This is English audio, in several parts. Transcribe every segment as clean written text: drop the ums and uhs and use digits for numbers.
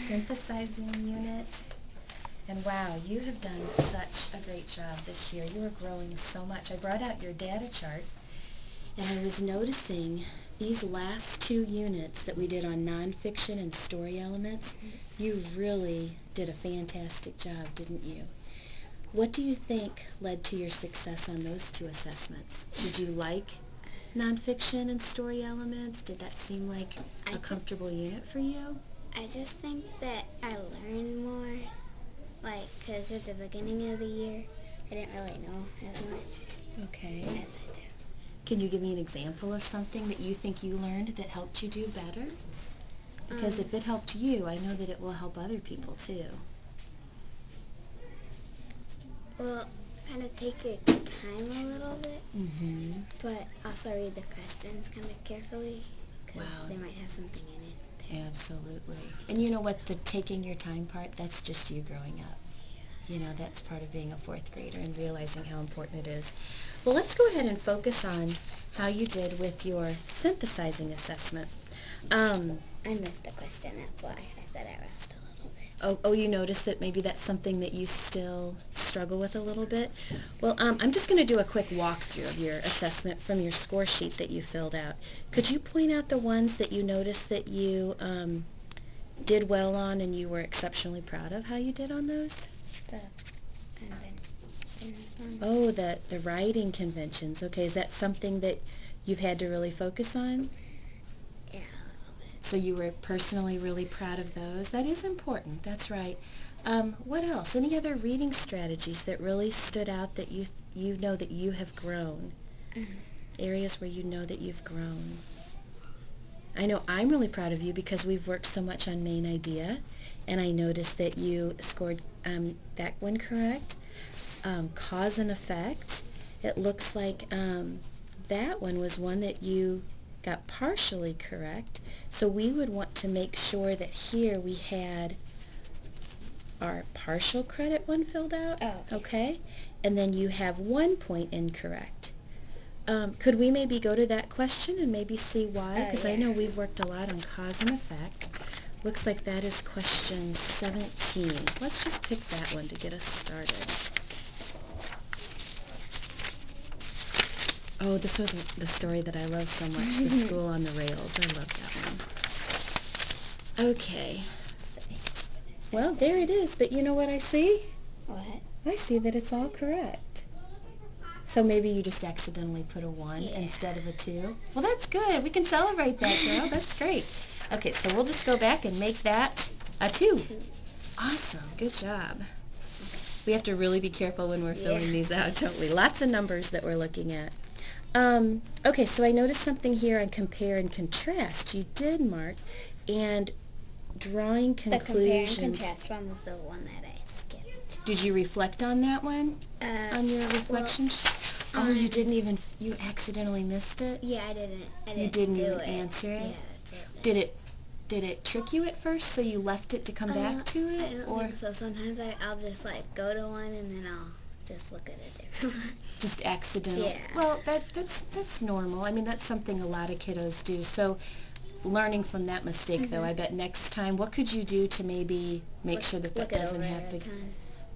synthesizing unit. And wow, you have done such a great job this year. You are growing so much. I brought out your data chart, and I was noticing these last two units that we did on nonfiction and story elements, you really did a fantastic job, didn't you? What do you think led to your success on those two assessments? Did you like nonfiction and story elements? Did that seem like a comfortable unit for you? I just think that I learned more, because at the beginning of the year, I didn't really know as much Okay. as I do. Can you give me an example of something that you think you learned that helped you do better? Because if it helped you, I know that it will help other people too. Well, kind of take your time a little bit, but also read the questions kind of carefully, because they might have something in it there. Absolutely. And you know what, the taking your time part, that's just you growing up. You know, that's part of being a fourth grader and realizing how important it is. Well, let's go ahead and focus on how you did with your synthesizing assessment. I missed the question, that's why I said I rushed a little bit. Oh, you noticed that maybe that's something that you still struggle with a little bit? Well, I'm just going to do a quick walkthrough of your assessment from your score sheet that you filled out. Could you point out the ones that you noticed that you did well on and you were exceptionally proud of how you did on those? The conventions one. Oh, the writing conventions. Okay, is that something that you've had to really focus on? Yeah, a little bit. So you were personally really proud of those? That is important, that's right. What else? Any other reading strategies that really stood out that you know that you have grown? Areas where you know that you've grown. I know I'm really proud of you because we've worked so much on main idea, and I noticed that you scored that one correct. Cause and effect. It looks like that one was one that you got partially correct. So we would want to make sure that here we had our partial credit one filled out. Oh. Okay? And then you have 1 point incorrect. Could we maybe go to that question and maybe see why? Because I know we've worked a lot on cause and effect. Looks like that is question 17. Let's just pick that one to get us started. Oh, this was the story that I love so much, The School on the Rails. I love that one. Okay. Well, there it is, but you know what I see? What? I see that it's all correct. So maybe you just accidentally put a 1 instead of a 2. Well, that's good. We can celebrate that, girl. That's great. Okay, so we'll just go back and make that a 2. Awesome. Good job. We have to really be careful when we're filling these out, don't we? Lots of numbers that we're looking at. Okay, so I noticed something here on compare and contrast. You did mark, and drawing conclusions. The compare and contrast one was the one that I skipped. Did you reflect on that one? On your reflection? Oh, you didn't even, you accidentally missed it? Yeah, I didn't You didn't even answer it? Yeah, that's it. Did it trick you at first, so you left it to come back to it? I don't think so. Sometimes I'll just go to one and then I'll just look at a different one. Just accidental? Yeah. Well, that's normal. I mean, that's something a lot of kiddos do. So learning from that mistake, though, I bet next time, what could you do to maybe make sure that doesn't happen?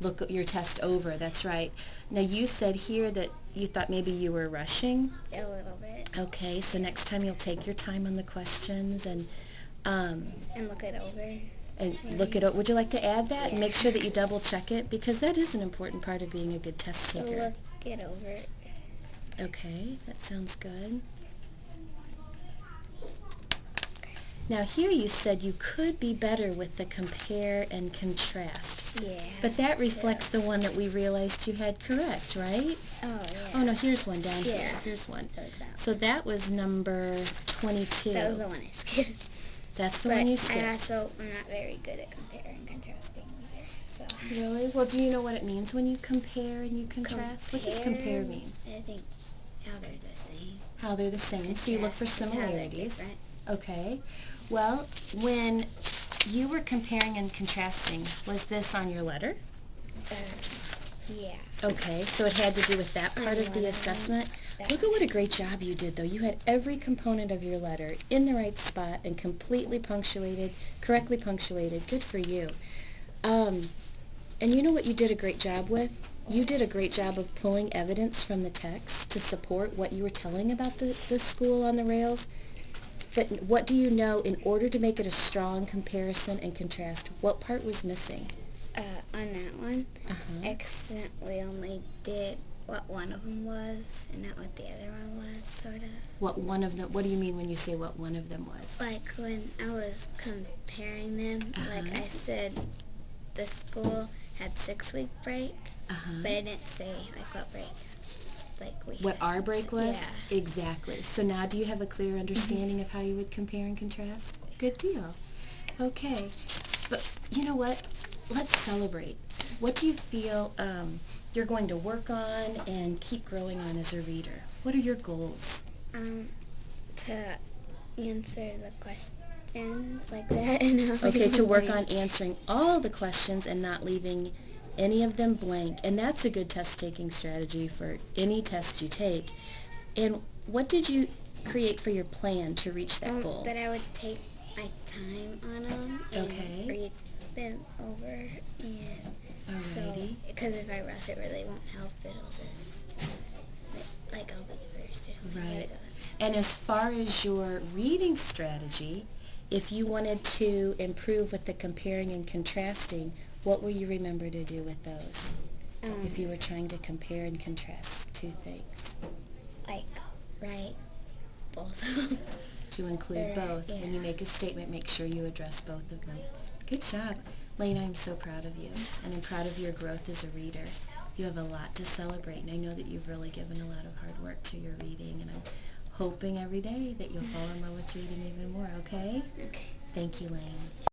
Look at your test over, that's right. Now, you said here that you thought maybe you were rushing. A little bit. Okay, so next time you'll take your time on the questions and look it over. And look it over. Would you like to add that? And make sure that you double check it, because that is an important part of being a good test taker. Look it over. Okay, that sounds good. Now here you said you could be better with the compare and contrast. Yeah. But that reflects the one that we realized you had correct, right? Oh, yeah. Oh, no, here's one down here. Here's one. So that was number 22. That was the one I skipped. That's the one you skipped. I'm not very good at comparing and contrasting either. So. Really? Well, do you know what it means when you compare and you contrast? What does compare mean? I think how they're the same. How they're the same. So you look for similarities. Okay. Well, when you were comparing and contrasting, was this on your letter? Yeah. Okay, so it had to do with that part of the assessment? Look at what a great job you did, though. You had every component of your letter in the right spot and completely punctuated, correctly punctuated. Good for you. And you know what you did a great job with? You did a great job of pulling evidence from the text to support what you were telling about the school on the rails. But what do you know, in order to make it a strong comparison and contrast, what part was missing? On that one, Uh-huh. I accidentally only did what one of them was and not what the other one was, sort of. What one of them, what do you mean when you say what one of them was? Like when I was comparing them, like Uh-huh. I said the school had 6-week break, Uh-huh. but I didn't say like what break like we What had. our break was? Yeah. Exactly. So now do you have a clear understanding of how you would compare and contrast? Good deal. Okay. But you know what? Let's celebrate. What do you feel you're going to work on and keep growing on as a reader? What are your goals? To answer the questions like that and not Okay, leave to them work on blank. answering all the questions and not leaving any of them blank. And that's a good test-taking strategy for any test you take. And what did you create for your plan to reach that goal? That I would take my time on them and Okay. read them over, and so Alrighty. because if I rush it really won't help. It'll just like I'll be first or something. Right. And as far as your reading strategy, if you wanted to improve with the comparing and contrasting, what will you remember to do with those? If you were trying to compare and contrast two things. Like write both. To include both. Yeah. When you make a statement, make sure you address both of them. Good job. Lane, I'm so proud of you, and I'm proud of your growth as a reader. You have a lot to celebrate, and I know that you've really given a lot of hard work to your reading, and I'm hoping every day that you'll fall in love with reading even more, okay? Okay. Thank you, Lane.